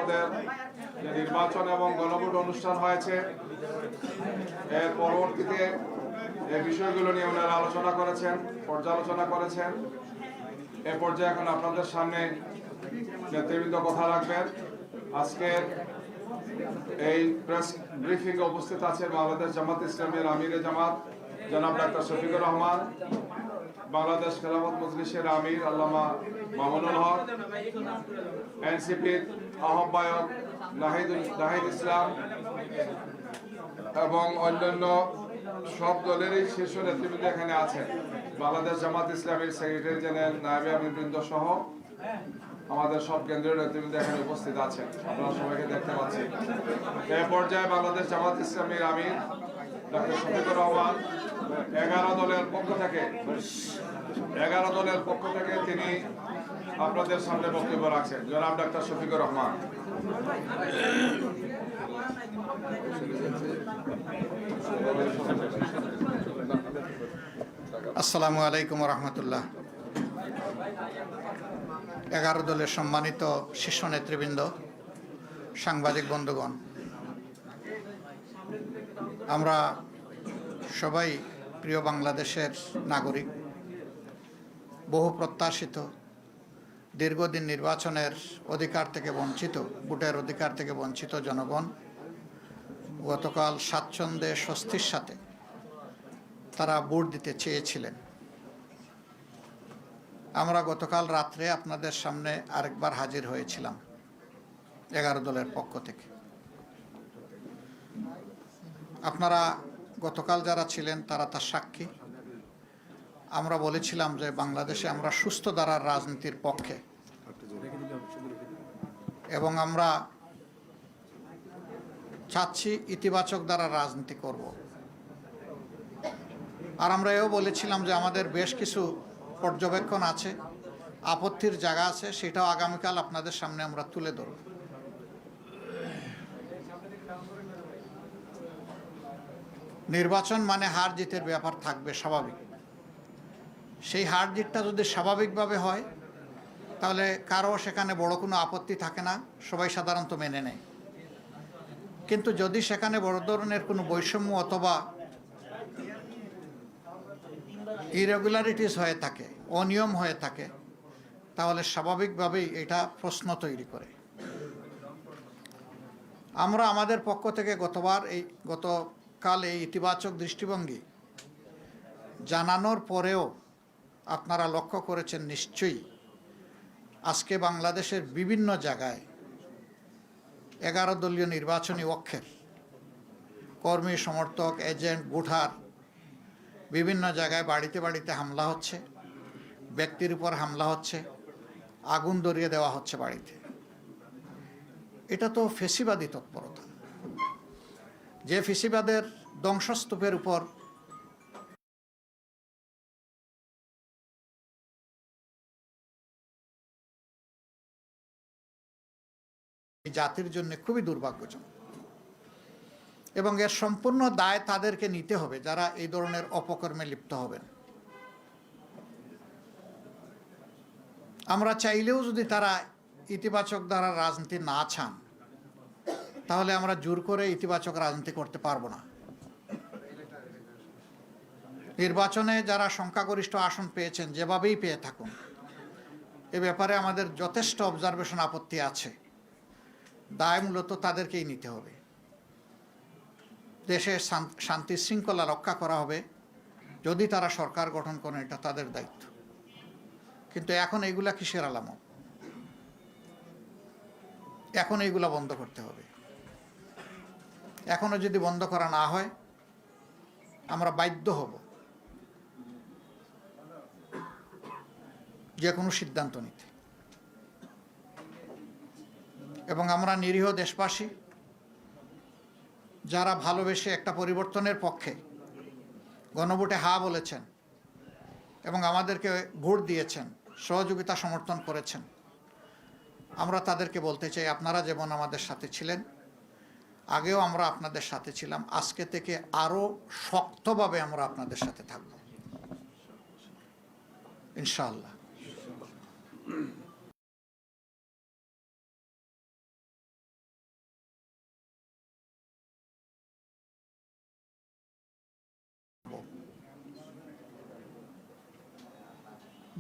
আমাদের যে নির্বাচন এবং গণভোট অনুষ্ঠান হয়েছে, এর পরবর্তীতে এই বিষয়গুলো নিয়ে ওনারা আলোচনা করেছেন, পর্যালোচনা করেছেন। এ পর্যায়ে এখন আপনাদের সামনে নেতৃবৃন্দ কথা রাখবেন। আজকের এই প্রেস ব্রিফিং এ উপস্থিত আছেন বাংলাদেশ জামাত ইসলামীর আমিরে জামাত জনাব ডাক্তার শফিকুর রহমান, বাংলাদেশ খেলাফত মজলিসের আমির আল্লামা মামুনুল হক, এনসিপির আহ্বায়ক নাহিদ ইসলাম এবং অন্যান্য সব দলেরই শীর্ষ নেতৃবৃন্দ এখানে আছেন। বাংলাদেশ জামাত ইসলামীর সেক্রেটারি জেনারেল নায়েবে আমিরবৃন্দ সহ আমাদের সব কেন্দ্রীয় নেতৃবৃন্দ এখানে উপস্থিত আছেন, আপনারা সবাইকে দেখতে পাচ্ছি। এই পর্যায়ে বাংলাদেশ জামাত ইসলামীর আমির ডক্টর শফিকুর রহমান 11 দলের পক্ষ থেকে তিনি আপনাদের সামনে বক্তব্য রাখছেন। জনাব ডক্টর শফিকুর রহমান। আসসালামু আলাইকুম রহমতুল্লাহ। 11 দলের সম্মানিত শীর্ষ নেতৃবৃন্দ, সাংবাদিক বন্ধুগণ, আমরা সবাই প্রিয় বাংলাদেশের নাগরিক। বহু প্রত্যাশিত দীর্ঘদিন নির্বাচনের অধিকার থেকে বঞ্চিত, ভোটের অধিকার থেকে বঞ্চিত জনগণ গতকাল স্বাচ্ছন্দ্যে স্বস্তির সাথে তারা ভোট দিতে চেয়েছিলেন। আমরা গতকাল রাত্রে আপনাদের সামনে আরেকবার হাজির হয়েছিলাম 11 দলের পক্ষ থেকে। আপনারা গতকাল যারা ছিলেন তারা তার সাক্ষী। আমরা বলেছিলাম যে বাংলাদেশে আমরা সুস্থ ধারার রাজনীতির পক্ষে এবং আমরা চাচ্ছি ইতিবাচক ধারার রাজনীতি করব। আর আমরা এও বলেছিলাম যে আমাদের বেশ কিছু পর্যবেক্ষণ আছে, আপত্তির জায়গা আছে, সেটাও আগামীকাল আপনাদের সামনে আমরা তুলে ধরব। নির্বাচন মানে হার জিতের ব্যাপার থাকবে, স্বাভাবিক। সেই হার জিতটা যদি স্বাভাবিকভাবে হয় তাহলে কারো সেখানে বড় কোনো আপত্তি থাকে না, সবাই সাধারণত মেনে নেয়। কিন্তু যদি সেখানে বড় ধরনের কোনো বৈষম্য অথবা ইরেগুলারিটিস হয়ে থাকে, অনিয়ম হয়ে থাকে, তাহলে স্বাভাবিকভাবেই এটা প্রশ্ন তৈরি করে। আমরা আমাদের পক্ষ থেকে গতকাল এই ইতিবাচক দৃষ্টিভঙ্গি জানানোর পরেও আপনারা লক্ষ্য করেছেন নিশ্চয়ই, আজকে বাংলাদেশের বিভিন্ন জায়গায় 11 দলীয় নির্বাচনী অক্ষের কর্মী, সমর্থক, এজেন্ট, ভোটার বিভিন্ন জায়গায় বাড়িতে বাড়িতে হামলা হচ্ছে, ব্যক্তির উপর হামলা হচ্ছে, আগুন ধরিয়ে দেওয়া হচ্ছে বাড়িতে। এটা তো ফেসিবাদী তৎপরতা। যে ফেসিবাদের ধ্বংসস্তূপের উপর জাতির জন্য খুবই দুর্ভাগ্যজনক এবং এর সম্পূর্ণ দায় তাদেরকে নিতে হবে যারা এই ধরনের অপকর্মে লিপ্ত হবেন। আমরা চাইলেও যদি তারা ইতিবাচক দ্বারা রাজনীতি না চান, তাহলে আমরা জোর করে ইতিবাচক রাজনীতি করতে পারবো না। নির্বাচনে যারা সংখ্যাগরিষ্ঠ আসন পেয়েছেন, যেভাবেই পেয়ে থাকুন, এ ব্যাপারে আমাদের যথেষ্ট অবজারভেশন, আপত্তি আছে। দায় মূলত তাদেরকেই নিতে হবে। দেশে শান্তি শৃঙ্খলা রক্ষা করা হবে যদি তারা সরকার গঠন করেন, এটা তাদের দায়িত্ব। কিন্তু এখন এইগুলা কিসের আলামত? এখন এইগুলা বন্ধ করতে হবে। এখনো যদি বন্ধ করা না হয়, আমরা বাধ্য হব যে কোনো সিদ্ধান্ত নিতে। এবং আমরা নিরীহ দেশবাসী যারা ভালোবেসে একটা পরিবর্তনের পক্ষে গণভোটে হা বলেছেন এবং আমাদেরকে ভোট দিয়েছেন, সহযোগিতা সমর্থন করেছেন, আমরা তাদেরকে বলতে চাই, আপনারা যেমন আমাদের সাথে ছিলেন, আগেও আমরা আপনাদের সাথে ছিলাম, আজকে থেকে আরও শক্তভাবে আমরা আপনাদের সাথে থাকব ইনশাআল্লাহ।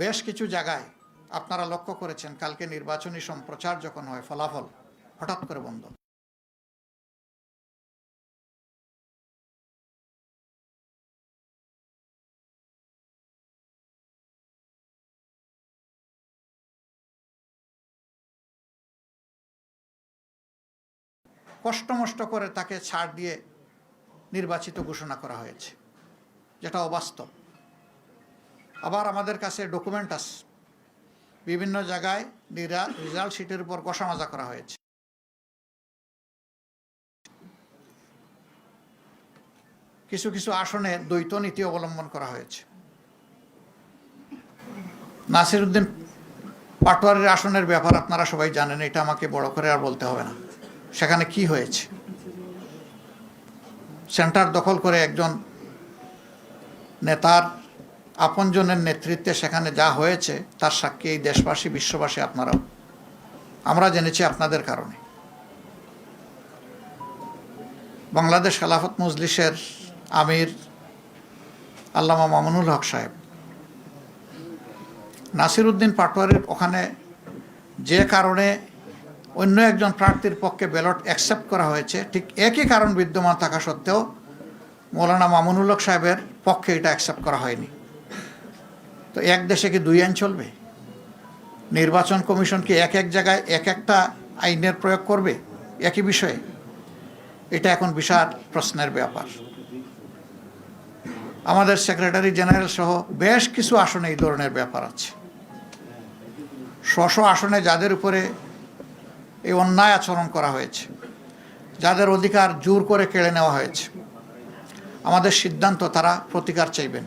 বেশ কিছু জায়গায় আপনারা লক্ষ্য করেছেন কালকে নির্বাচনী সম্প্রচার যখন হয় ফলাফল হঠাৎ করে বন্ধ। কষ্ট করে তাকে ছাড় দিয়ে নির্বাচিত ঘোষণা করা হয়েছে, যেটা অবাস্তব। আবার আমাদের কাছে ডকুমেন্ট আছে, বিভিন্ন জায়গায় রেজাল্ট শিটের উপর কষামাজা করা হয়েছে। কিছু কিছু আসনে দ্বৈত নীতি অবলম্বন করা হয়েছে। নাসিরউদ্দিন পাটোয়ারির আসনের ব্যাপার আপনারা সবাই জানেন, এটা আমাকে বড় করে আর বলতে হবে না। সেখানে কি হয়েছে, সেন্টার দখল করে একজন নেতার আপনজনের নেতৃত্বে সেখানে যা হয়েছে তার সাক্ষী এই দেশবাসী, বিশ্ববাসী, আপনারাও। আমরা জেনেছি আপনাদের কারণে। বাংলাদেশ খেলাফত মজলিসের আমির আল্লামা মামুনুল হক সাহেব নাসিরউদ্দিন পাটোয়ারির ওখানে যে কারণে অন্য একজন প্রার্থীর পক্ষে ব্যালট অ্যাকসেপ্ট করা হয়েছে, ঠিক একই কারণ বিদ্যমান থাকা সত্ত্বেও মৌলানা মামুনুল হক সাহেবের পক্ষে এটা অ্যাকসেপ্ট করা হয়নি। তো এক দেশে কি দুই আইন চলবে? নির্বাচন কমিশন কি এক এক জায়গায় এক একটা আইনের প্রয়োগ করবে একই বিষয়ে? এটা এখন বিশাল প্রশ্নের ব্যাপার। আমাদের সেক্রেটারি জেনারেল সহ বেশ কিছু আসনে এই ধরনের ব্যাপার আছে। স্ব আসনে যাদের উপরে এই অন্যায় আচরণ করা হয়েছে, যাদের অধিকার জোর করে কেড়ে নেওয়া হয়েছে, আমাদের সিদ্ধান্ত তারা প্রতিকার চাইবেন।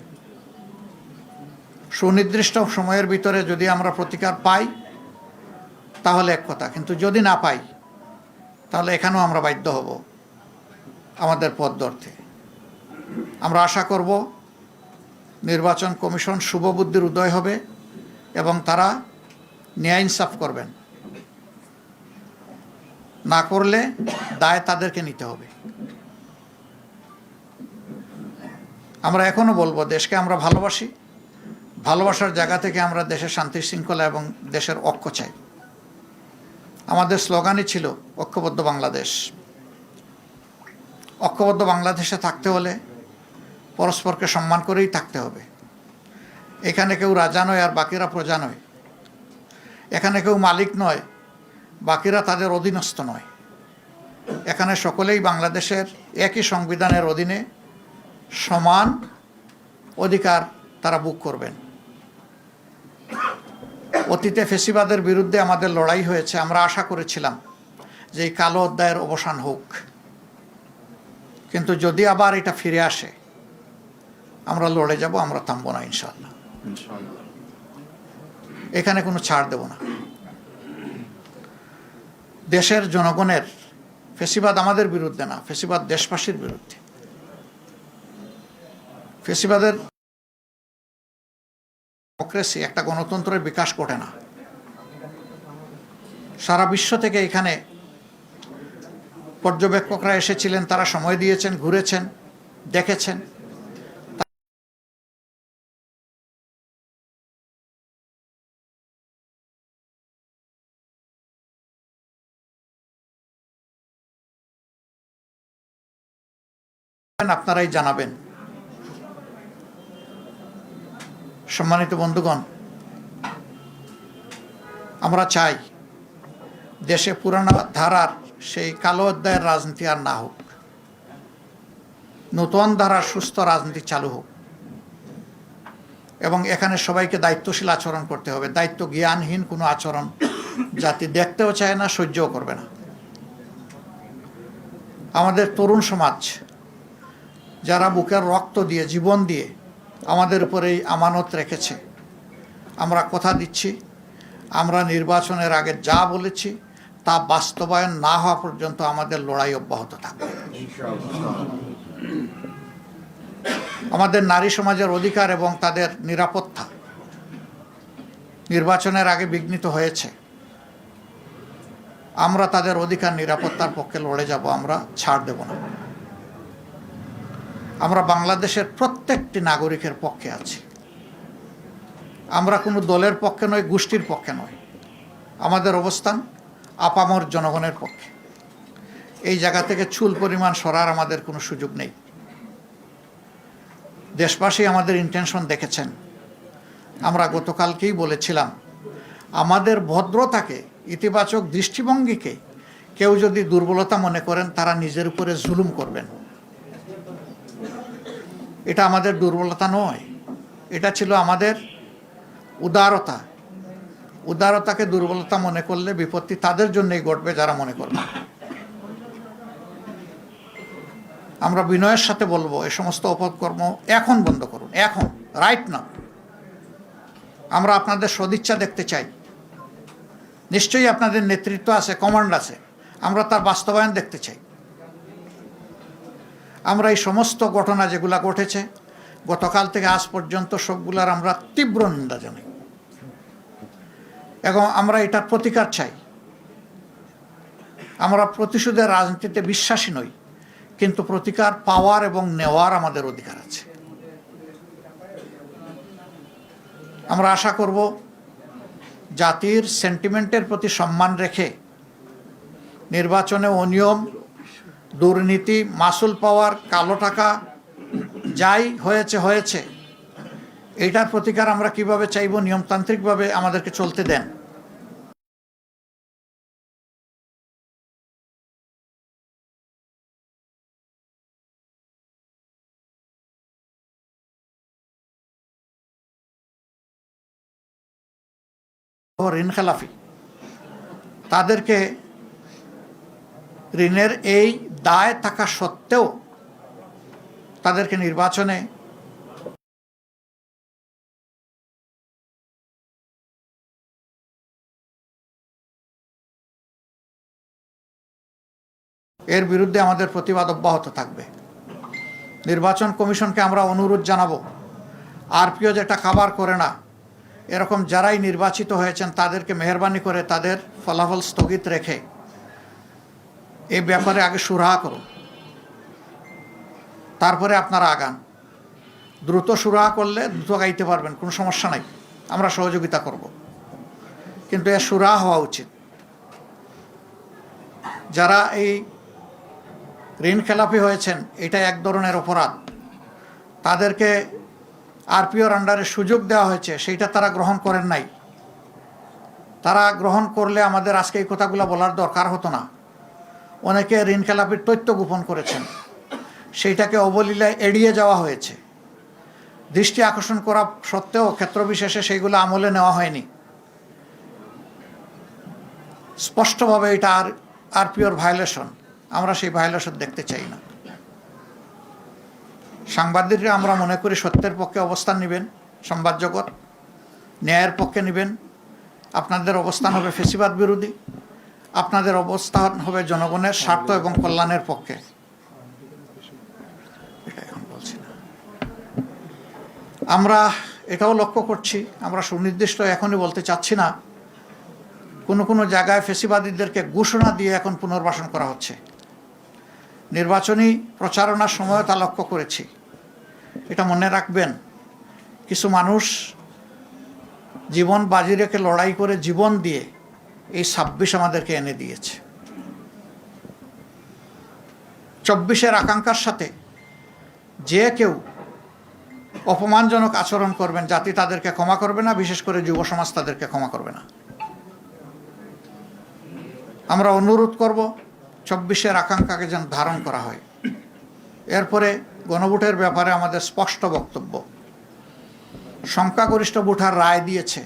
সুনির্দিষ্ট সময়ের ভিতরে যদি আমরা প্রতিকার পাই তাহলে এক কথা, কিন্তু যদি না পাই তাহলে এখানেও আমরা বাধ্য হব আমাদের পথ ধরতে। আমরা আশা করব নির্বাচন কমিশন শুভবুদ্ধির উদয় হবে এবং তারা ন্যায় ইনসাফ করবেন। না করলে দায় তাদেরকে নিতে হবে। আমরা এখনো বলবো, দেশকে আমরা ভালোবাসি, ভালোবাসার জায়গা থেকে আমরা দেশের শান্তি শৃঙ্খলা এবং দেশের ঐক্য চাই। আমাদের স্লোগানই ছিল ঐক্যবদ্ধ বাংলাদেশ। ঐক্যবদ্ধ বাংলাদেশে থাকতে হলে পরস্পরকে সম্মান করেই থাকতে হবে। এখানে কেউ রাজা নয় আর বাকিরা প্রজা নয়। এখানে কেউ মালিক নয়, বাকিরা তাদের অধীনস্থ নয়। এখানে সকলেই বাংলাদেশের একই সংবিধানের অধীনে সমান অধিকার তারা ভোগ করবেন। অতীতে ফ্যাসিবাদের বিরুদ্ধে আমাদের লড়াই হয়েছে। আমরা আশা করেছিলাম যে এই কালো অধ্যায়ের অবসান হোক, কিন্তু যদি আবার এটা ফিরে আসে আমরা লড়ে যাব, আমরা থামবো না ইনশাআল্লাহ। এখানে কোনো ছাড় দেব না। দেশের জনগণের, ফ্যাসিবাদ আমাদের বিরুদ্ধে না, ফ্যাসিবাদ দেশবাসীর বিরুদ্ধে। ফ্যাসিবাদের ডেমোক্রেসি, একটা গণতন্ত্রের বিকাশ ঘটে না। সারা বিশ্ব থেকে এখানে পর্যবেক্ষকরা এসেছিলেন, তারা সময় দিয়েছেন, ঘুরেছেন, দেখেছেন। আপনারাই জানাবেন। সম্মানিত বন্ধুগণ, আমরা চাই দেশে পুরানো ধারার সেই কালো অধ্যায়ের রাজনীতি আর না হোক, নতুন ধারার সুস্থ রাজনীতি চালু হোক। এবং এখানে সবাইকে দায়িত্বশীল আচরণ করতে হবে। দায়িত্ব জ্ঞানহীন কোনো আচরণ জাতি দেখতেও চায় না, সহ্যও করবে না। আমাদের তরুণ সমাজ যারা বুকের রক্ত দিয়ে, জীবন দিয়ে আমাদের উপরে এই আমানত রেখেছে, আমরা কথা দিচ্ছি, আমরা নির্বাচনের আগে যা বলেছি তা বাস্তবায়ন না হওয়া পর্যন্ত আমাদের লড়াই অব্যাহত থাকবে। আমাদের নারী সমাজের অধিকার এবং তাদের নিরাপত্তা নির্বাচনের আগে বিঘ্নিত হয়েছে। আমরা তাদের অধিকার নিরাপত্তার পক্ষে লড়ে যাব, আমরা ছাড় দেব না। আমরা বাংলাদেশের প্রত্যেকটি নাগরিকের পক্ষে আছি। আমরা কোনো দলের পক্ষে নয়, গোষ্ঠীর পক্ষে নয়। আমাদের অবস্থান আপামর জনগণের পক্ষে। এই জায়গা থেকে চুল পরিমাণ সরার আমাদের কোনো সুযোগ নেই। দেশবাসী আমাদের ইন্টেনশন দেখেছেন। আমরা গতকালকেই বলেছিলাম, আমাদের ভদ্রতাকে, ইতিবাচক দৃষ্টিভঙ্গিকে কেউ যদি দুর্বলতা মনে করেন, তারা নিজের উপরে জুলুম করবেন। এটা আমাদের দুর্বলতা নয়, এটা ছিল আমাদের উদারতা। উদারতাকে দুর্বলতা মনে করলে বিপত্তি তাদের জন্যই ঘটবে যারা মনে করবে। আমরা বিনয়ের সাথে বলবো, এই সমস্ত অপকর্ম এখন বন্ধ করুন, এখন, রাইট না। আমরা আপনাদের সদিচ্ছা দেখতে চাই। নিশ্চয়ই আপনাদের নেতৃত্ব আছে, কমান্ড আছে, আমরা তার বাস্তবায়ন দেখতে চাই। আমরা এই সমস্ত ঘটনা যেগুলা ঘটেছে গতকাল থেকে আজ পর্যন্ত, সবগুলার আমরা তীব্র নিন্দা জানাই এবং আমরা এটার প্রতিকার চাই। আমরা প্রতিশোধের রাজনীতিতে বিশ্বাসী নই, কিন্তু প্রতিকার পাওয়ার এবং নেওয়ার আমাদের অধিকার আছে। আমরা আশা করব জাতির সেন্টিমেন্টের প্রতি সম্মান রেখে নির্বাচনে অনিয়ম, দুর্নীতি, মাসুল পাওয়ার, কালো টাকা যাই হয়েছে, এইটার প্রতিকার আমরা কিভাবে চাইব, নিয়মতান্ত্রিকভাবে আমাদেরকে চলতে দেন। ঋণ খেলাফি, তাদেরকে ঋণের এই দায় থাকা সত্ত্বেও তাদেরকে নির্বাচনে এর বিরুদ্ধে আমাদের প্রতিবাদ অব্যাহত থাকবে। নির্বাচন কমিশনকে আমরা অনুরোধ জানাবো, আরপিও যেটা খাবার করে না, এরকম যারাই নির্বাচিত হয়েছেন তাদেরকে মেহরবানি করে তাদের ফলাফল স্থগিত রেখে এই ব্যাপারে আগে সুরাহা করুন, তারপরে আপনারা আগান। দ্রুত সুরাহা করলে দ্রুত গাইতে পারবেন, কোনো সমস্যা নাই, আমরা সহযোগিতা করব। কিন্তু এর সুরাহা হওয়া উচিত। যারা এই ঋণ খেলাপি হয়েছেন, এটা এক ধরনের অপরাধ। তাদেরকে আরপিওর আন্ডারে সুযোগ দেওয়া হয়েছে, সেইটা তারা গ্রহণ করেন নাই। তারা গ্রহণ করলে আমাদের আজকে এই কথাগুলো বলার দরকার হতো না। অনেকে ঋণ খেলাপির তথ্য গোপন করেছেন, সেইটাকে অবলীলায় এড়িয়ে যাওয়া হয়েছে। দৃষ্টি আকর্ষণ করা সত্ত্বেও ক্ষেত্রবিশেষে সেইগুলো আমলে নেওয়া হয়নি। স্পষ্টভাবে এটা আরপিওর ভায়োলেশন, আমরা সেই ভায়োলেশন দেখতে চাই না। সাংবাদিকরা আমরা মনে করি সত্যের পক্ষে অবস্থান নেবেন, সংবাদ জগৎ ন্যায়ের পক্ষে নেবেন। আপনাদের অবস্থান হবে ফ্যাসিবাদ বিরোধী, আপনাদের অবস্থান হবে জনগণের স্বার্থ এবং কল্যাণের পক্ষে। এটা এখন বলছি না। আমরা এটাও লক্ষ্য করছি, আমরা সুনির্দিষ্ট এখনই বলতে চাচ্ছি না, কোনো জায়গায় ফ্যাসিবাদীদেরকে ঘোষণা দিয়ে এখন পুনর্বাসন করা হচ্ছে। নির্বাচনী প্রচারণার সময় তা লক্ষ্য করেছি। এটা মনে রাখবেন, কিছু মানুষ জীবন বাজি রেখে লড়াই করে জীবন দিয়ে এই ২৬ আমাদেরকে এনে দিয়েছে। ২৪-এর আকাঙ্ক্ষার সাথে যে কেউ অপমানজনক আচরণ করবেন, জাতি তাদেরকে ক্ষমা করবে না, বিশেষ করে যুব সমাজ তাদেরকে ক্ষমা করবে না। আমরা অনুরোধ করব ২৪-এর আকাঙ্ক্ষাকে যেন ধারণ করা হয়। এরপরে গণভোটের ব্যাপারে আমাদের স্পষ্ট বক্তব্য। সংখ্যাগরিষ্ঠ ভোটার রায় দিয়েছে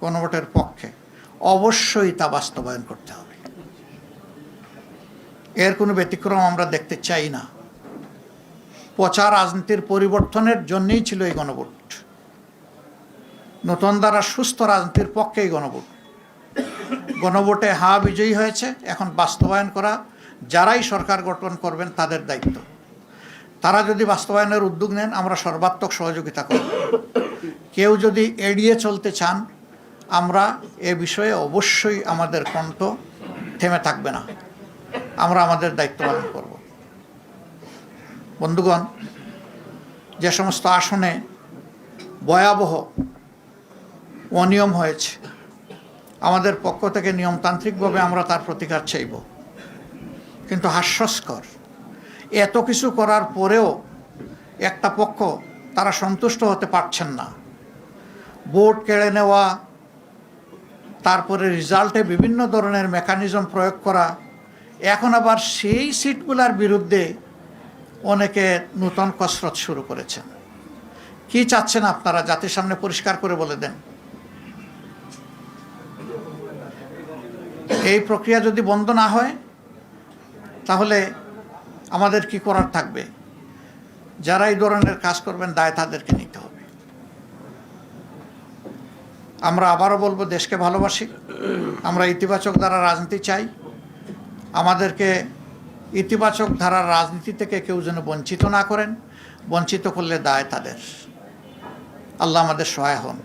গণভোটের পক্ষে, অবশ্যই তা বাস্তবায়ন করতে হবে। এর কোনো ব্যতিক্রম আমরা দেখতে চাই না। পচা রাজনীতির পরিবর্তনের জন্যই ছিল এই গণভোট। নতুন দ্বারা সুস্থ রাজনীতির পক্ষেই গণভোট। গণভোটে হা বিজয়ী হয়েছে, এখন বাস্তবায়ন করা যারাই সরকার গঠন করবেন তাদের দায়িত্ব। তারা যদি বাস্তবায়নের উদ্যোগ নেন, আমরা সর্বাত্মক সহযোগিতা করব। কেউ যদি এড়িয়ে চলতে চান, আমরা এ বিষয়ে অবশ্যই আমাদের কণ্ঠ থেমে থাকবে না, আমরা আমাদের দায়িত্ব পালন করব। বন্ধুগণ, যে সমস্ত আসনে ভয়াবহ অনিয়ম হয়েছে, আমাদের পক্ষ থেকে নিয়মতান্ত্রিকভাবে আমরা তার প্রতিকার চাইব। কিন্তু হাস্যস্কর, এত কিছু করার পরেও একটা পক্ষ তারা সন্তুষ্ট হতে পারছেন না। ভোট কেড়ে নেওয়া, তারপরে রেজাল্টে বিভিন্ন ধরনের মেকানিজম প্রয়োগ করা, এখন আবার সেই সিটগুলোর বিরুদ্ধে অনেকে নূতন কসরত শুরু করেছেন। কি চাচ্ছেন আপনারা? জাতির সামনে পরিষ্কার করে বলে দেন। এই প্রক্রিয়া যদি বন্ধ না হয় তাহলে আমাদের কি করার থাকবে? যারা এই ধরনের কাজ করবেন দায় তাদেরকে নিতে হবে। আমরা আবারও বলবো, দেশকে ভালোবাসি, আমরা ইতিবাচক ধারার রাজনীতি চাই। আমাদেরকে ইতিবাচক ধারার রাজনীতি থেকে কেউ যেন বঞ্চিত না করেন, বঞ্চিত করলে দায় তাদের। আল্লাহ আমাদের সহায় হন।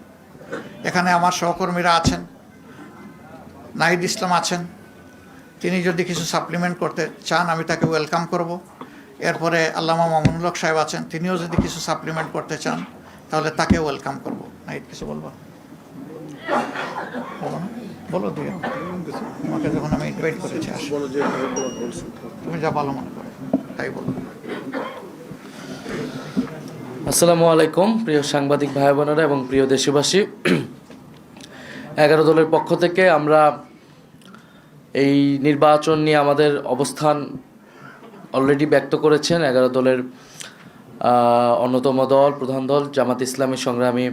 এখানে আমার সহকর্মীরা আছেন, নাহিদ ইসলাম আছেন, তিনি যদি কিছু সাপ্লিমেন্ট করতে চান আমি তাকে ওয়েলকাম করব। এরপরে আল্লামা মামুনুল হক সাহেব আছেন, তিনিও যদি কিছু সাপ্লিমেন্ট করতে চান তাহলে তাকে ওয়েলকাম করব। নাহিদ কিছু বলবো? বলো না, বলো দিয়ে তোমাকে যখন আমি ইনভাইট করেছি তুমি যা ভালো মনে করো তাই বলো। আসসালামু আলাইকুম প্রিয় সাংবাদিক ভাই বোনেরা এবং প্রিয় দেশবাসী। 11 দলের পক্ষ থেকে আমরা এই নির্বাচন নিয়ে আমাদের অবস্থান অলরেডি ব্যক্ত করেছেন 11 দলের অন্যতম দল, প্রধান দল জামাত ইসলামী সংগ্রামী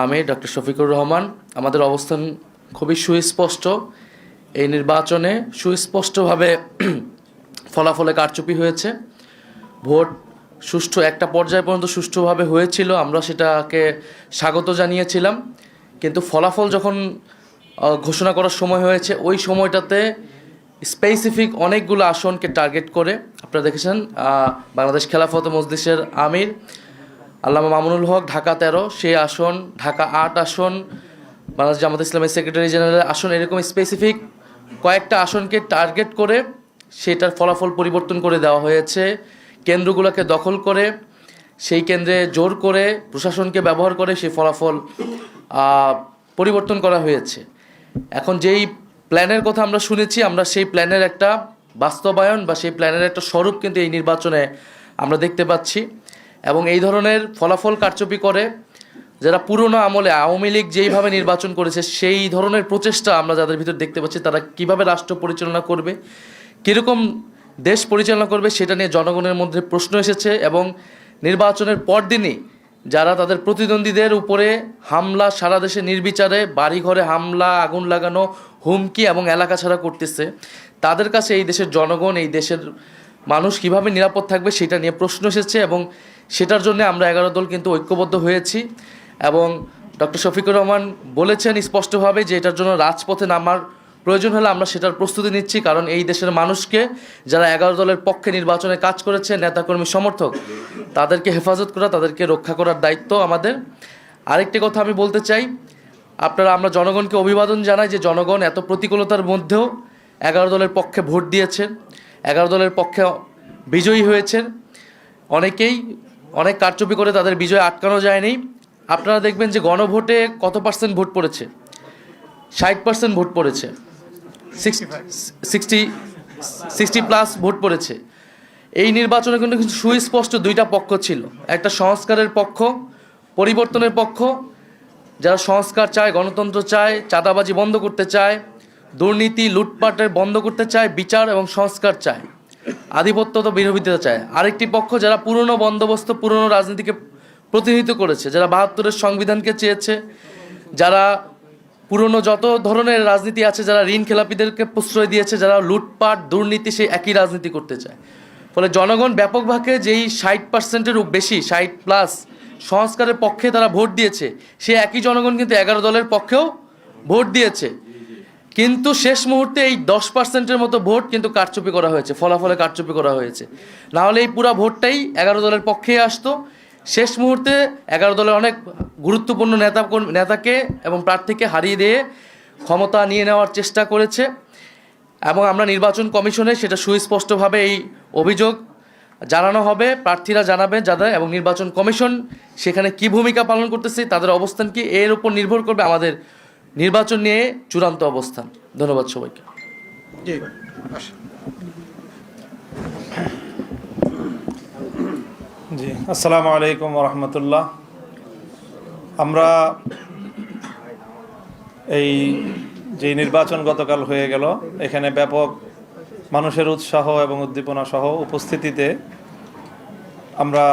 আমির ডক্টর শফিকুর রহমান। আমাদের অবস্থান খুবই সুস্পষ্ট। এই নির্বাচনে সুস্পষ্টভাবে ফলাফলে কারচুপি হয়েছে। ভোট সুষ্ঠু একটা পর্যায় পর্যন্ত সুষ্ঠুভাবে হয়েছিল, আমরা সেটাকে স্বাগত জানিয়েছিলাম। কিন্তু ফলাফল যখন ঘোষণা করার সময় হয়েছে, ওই সময়টাতে স্পেসিফিক অনেকগুলো আসনকে টার্গেট করে, আপনারা দেখেছেন বাংলাদেশ খেলাফত মজলিসের আমির আল্লামা মামুনুল হক ঢাকা 13, সেই আসন, ঢাকা 8 আসন, বাংলাদেশ জামাত ইসলামের সেক্রেটারি জেনারেলের আসন, এরকম স্পেসিফিক কয়েকটা আসনকে টার্গেট করে সেটার ফলাফল পরিবর্তন করে দেওয়া হয়েছে। কেন্দ্রগুলোকে দখল করে, সেই কেন্দ্রে জোর করে, প্রশাসনকে ব্যবহার করে সেই ফলাফল পরিবর্তন করা হয়েছে। এখন যেই প্ল্যানের কথা আমরা শুনেছি, আমরা সেই প্ল্যানের একটা বাস্তবায়ন বা সেই প্ল্যানের একটা স্বরূপ কিন্তু এই নির্বাচনে আমরা দেখতে পাচ্ছি। এবং এই ধরনের ফলাফল কারচুপি করে যারা পুরনো আমলে আওয়ামী লীগ যেইভাবে নির্বাচন করেছে, সেই ধরনের প্রচেষ্টা আমরা যাদের ভিতর দেখতে পাচ্ছি, তারা কিভাবে রাষ্ট্র পরিচালনা করবে, কীরকম দেশ পরিচালনা করবে, সেটা নিয়ে জনগণের মধ্যে প্রশ্ন এসেছে। এবং নির্বাচনের পরদিনই যারা তাদের প্রতিদ্বন্দ্বীদের উপরে হামলা, সারা দেশে নির্বিচারে বাড়িঘরে হামলা, আগুন লাগানো, হুমকি এবং এলাকা ছাড়া করতেছে, তাদের কাছে এই দেশের জনগণ, এই দেশের মানুষ কিভাবে নিরাপদ থাকবে সেটা নিয়ে প্রশ্ন এসেছে। এবং সেটার জন্য আমরা 11 দল কিন্তু ঐক্যবদ্ধ হয়েছি। এবং ডক্টর শফিকুর রহমান বলেছেন স্পষ্টভাবে যে এটার জন্য রাজপথে নামার প্রয়োজন হলে আমরা সেটার প্রস্তুতি নিচ্ছি। কারণ এই দেশের মানুষকে, যারা 11 দলের পক্ষে নির্বাচনে কাজ করেছে, নেতাকর্মী সমর্থক, তাদেরকে হেফাজত করা, তাদেরকে রক্ষা করার দায়িত্ব আমাদের। আরেকটি কথা আমি বলতে চাই, আমরা জনগণকে অভিবাদন জানাই যে জনগণ এত প্রতিকূলতার মধ্যেও 11 দলের পক্ষে ভোট দিয়েছেন, 11 দলের পক্ষে বিজয়ী হয়েছেন। অনেকেই অনেক কারচুপি করে তাদের বিজয় আটকানো যায়নি। আপনারা দেখবেন যে গণভোটে কত পার্সেন্ট ভোট পড়েছে? 60% ভোট পড়েছে, 60+ ভোট পড়েছে। এই নির্বাচনে কিন্তু সুস্পষ্ট দুইটা পক্ষ ছিল, একটা সংস্কারের পক্ষ, পরিবর্তনের পক্ষ, যারা সংস্কার চায়, গণতন্ত্র চায়, চাঁদাবাজি বন্ধ করতে চায়, দুর্নীতি লুটপাটের বন্ধ করতে চায়, বিচার এবং সংস্কার চায়, আধিপত্য তো বিরোধিতা চায়। আরেকটি পক্ষ যারা পুরনো বন্দোবস্ত, পুরনো রাজনীতিকে প্রতিনিধিত্ব করেছে, যারা 72-এর সংবিধানকে চেয়েছে, যারা পুরনো যত ধরনের রাজনীতি আছে, যারা ঋণ খেলাপিদেরকে প্রশ্রয় দিয়েছে, যারা লুটপাট দুর্নীতি, সেই একই রাজনীতি করতে চায়। ফলে জনগণ ব্যাপকভাবে যেই 60%-এর বেশি, 60+ সংস্কারের পক্ষে তারা ভোট দিয়েছে, সেই একই জনগণ কিন্তু 11 দলের পক্ষেও ভোট দিয়েছে। কিন্তু শেষ মুহূর্তে এই 10%-এর মতো ভোট কিন্তু কারচুপি করা হয়েছে, ফলাফলে কারচুপি করা হয়েছে। নাহলে এই পুরো ভোটটাই 11 দলের পক্ষেই আসতো। শেষ মুহূর্তে 11 দলের অনেক গুরুত্বপূর্ণ নেতাকে এবং প্রার্থীকে হারিয়ে দিয়ে ক্ষমতা নিয়ে নেওয়ার চেষ্টা করেছে। এবং আমরা নির্বাচন কমিশনে সেটা সুস্পষ্টভাবে এই অভিযোগ জানানো হবে, প্রার্থীরা জানাবে যাদের, এবং নির্বাচন কমিশন সেখানে কি ভূমিকা পালন করতেছে, তাদের অবস্থান কি, এর উপর নির্ভর করবে আমাদের নির্বাচন নিয়ে চূড়ান্ত অবস্থান। ধন্যবাদ সবাইকে। জি আসেন। জি, আসসালামু আলাইকুম রহমতুল্লাহ। আমরা এই যে নির্বাচন গতকাল হয়ে গেল, এখানে ব্যাপক মানুষের উৎসাহ এবং উদ্দীপনা সহ উপস্থিতিতে আমরা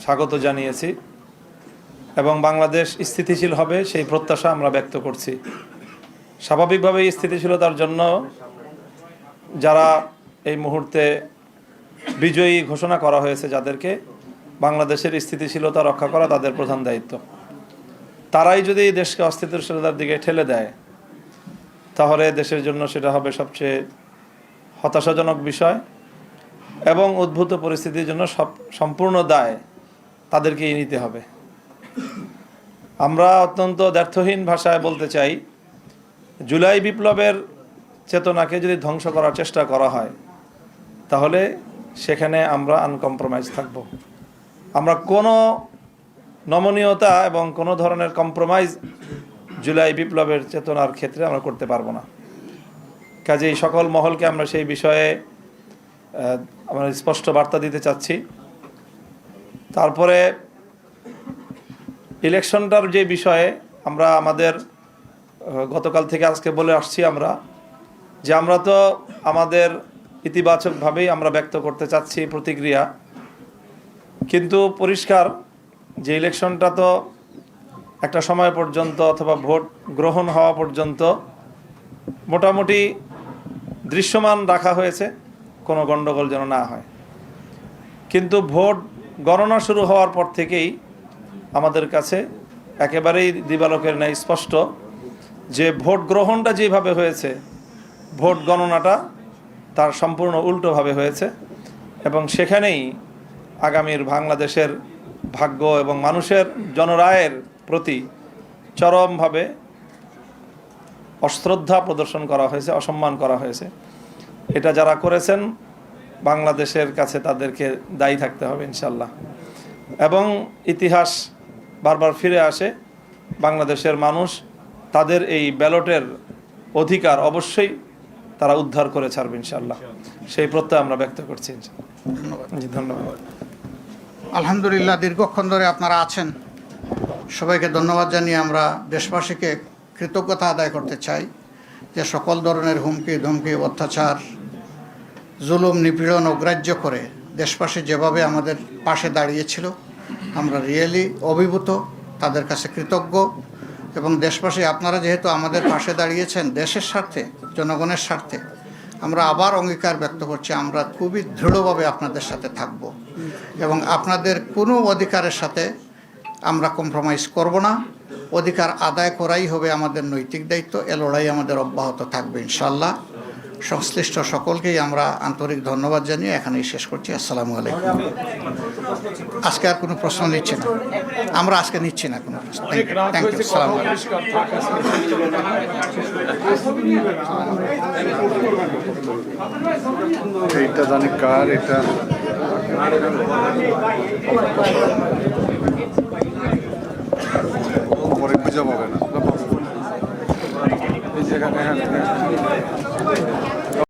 স্বাগত জানিয়েছি এবং বাংলাদেশ স্থিতিশীল হবে সেই প্রত্যাশা আমরা ব্যক্ত করছি। স্বাভাবিকভাবেই স্থিতিশীলতার জন্য যারা এই মুহূর্তে বিজয়ী ঘোষণা করা হয়েছে, যাদেরকে বাংলাদেশের স্থিতিশীলতা রক্ষা করা তাদের প্রধান দায়িত্ব, তারাই যদি দেশকে অস্থিতিশীলতার দিকে ঠেলে দেয় তাহলে দেশের জন্য সেটা হবে সবচেয়ে হতাশাজনক বিষয় এবং উদ্ভূত পরিস্থিতির জন্য সম্পূর্ণ দায় তাদেরকেই নিতে হবে। আমরা অত্যন্ত দ্ব্যর্থহীন ভাষায় বলতে চাই, জুলাই বিপ্লবের চেতনাকে যদি ধ্বংস করার চেষ্টা করা হয় তাহলে সেখানে আমরা আনকম্প্রোমাইজ থাকব। আমরা কোনো নমনীয়তা এবং কোনো ধরনের কম্প্রোমাইজ জুলাই বিপ্লবের চেতনার ক্ষেত্রে আমরা করতে পারবো না। কাজেই সকল মহলকে আমরা সেই বিষয়ে আমরা স্পষ্ট বার্তা দিতে চাচ্ছি। তারপরে ইলেকশনটার যে বিষয়ে আমরা আমাদের গতকাল থেকে আজকে বলে আসছি আমরা, যে আমরা তো আমাদের ইতিবাচকভাবেই আমরা ব্যক্ত করতে চাচ্ছি প্রতিক্রিয়া, কিন্তু পরিষ্কার যে ইলেকশনটা তো একটা সময় পর্যন্ত অথবা ভোট গ্রহণ হওয়া পর্যন্ত মোটামুটি দৃশ্যমান রাখা হয়েছে, কোনো গণ্ডগোল যেন না হয়। কিন্তু ভোট গণনা শুরু হওয়ার পর থেকেই আমাদের কাছে একেবারেই দিবালোকের ন্যায় স্পষ্ট যে ভোট গ্রহণটা যেভাবে হয়েছে, ভোট গণনাটা তার সম্পূর্ণ উল্টোভাবে হয়েছে এবং সেখানেই আগামীর বাংলাদেশের ভাগ্য এবং মানুষের জনরায়ের প্রতি চরমভাবে অশ্রদ্ধা প্রদর্শন করা হয়েছে, অসম্মান করা হয়েছে। এটা যারা করেছেন বাংলাদেশের কাছে তাদেরকে দায়ী থাকতে হবে ইনশাল্লাহ। এবং ইতিহাস বারবার ফিরে আসে, বাংলাদেশের মানুষ তাদের এই ব্যালটের অধিকার অবশ্যই তারা উদ্ধার করে ছাড়বে ইনশাল্লাহ, সেই প্রত্যয় আমরা ব্যক্ত করছি। জি, ধন্যবাদ। আলহামদুলিল্লাহ, দীর্ঘক্ষণ ধরে আপনারা আছেন, সবাইকে ধন্যবাদ জানিয়ে আমরা দেশবাসীকে কৃতজ্ঞতা আদায় করতে চাই যে সকল ধরনের হুমকি ধমকি অত্যাচার জুলুম নিপীড়ন অগ্রাহ্য করে দেশবাসী যেভাবে আমাদের পাশে দাঁড়িয়েছিল, আমরা রিয়েলি অভিভূত, তাদের কাছে কৃতজ্ঞ। এবং দেশবাসী আপনারা যেহেতু আমাদের পাশে দাঁড়িয়েছেন দেশের স্বার্থে, জনগণের স্বার্থে, আমরা আবার অঙ্গীকার ব্যক্ত করছি আমরা খুবই দৃঢ়ভাবে আপনাদের সাথে থাকব এবং আপনাদের কোনো অধিকারের সাথে আমরা কম্প্রোমাইজ করব না। অধিকার আদায় করাই হবে আমাদের নৈতিক দায়িত্ব। এ লড়াই আমাদের অব্যাহত থাকবে ইনশাল্লাহ। সংশ্লিষ্ট সকলকেই আমরা আন্তরিক ধন্যবাদ জানিয়ে এখানেই শেষ করছি। আসসালামু আলাইকুম। আজকে আর কোনো প্রশ্ন নিচ্ছি না, আমরা আজকে নিচ্ছি না কোনো প্রশ্ন। Thank you. আসসালামু আলাইকুম। এইটা জানি কার, এটা পরে খুঁজে পাবে না এই জায়গাটা।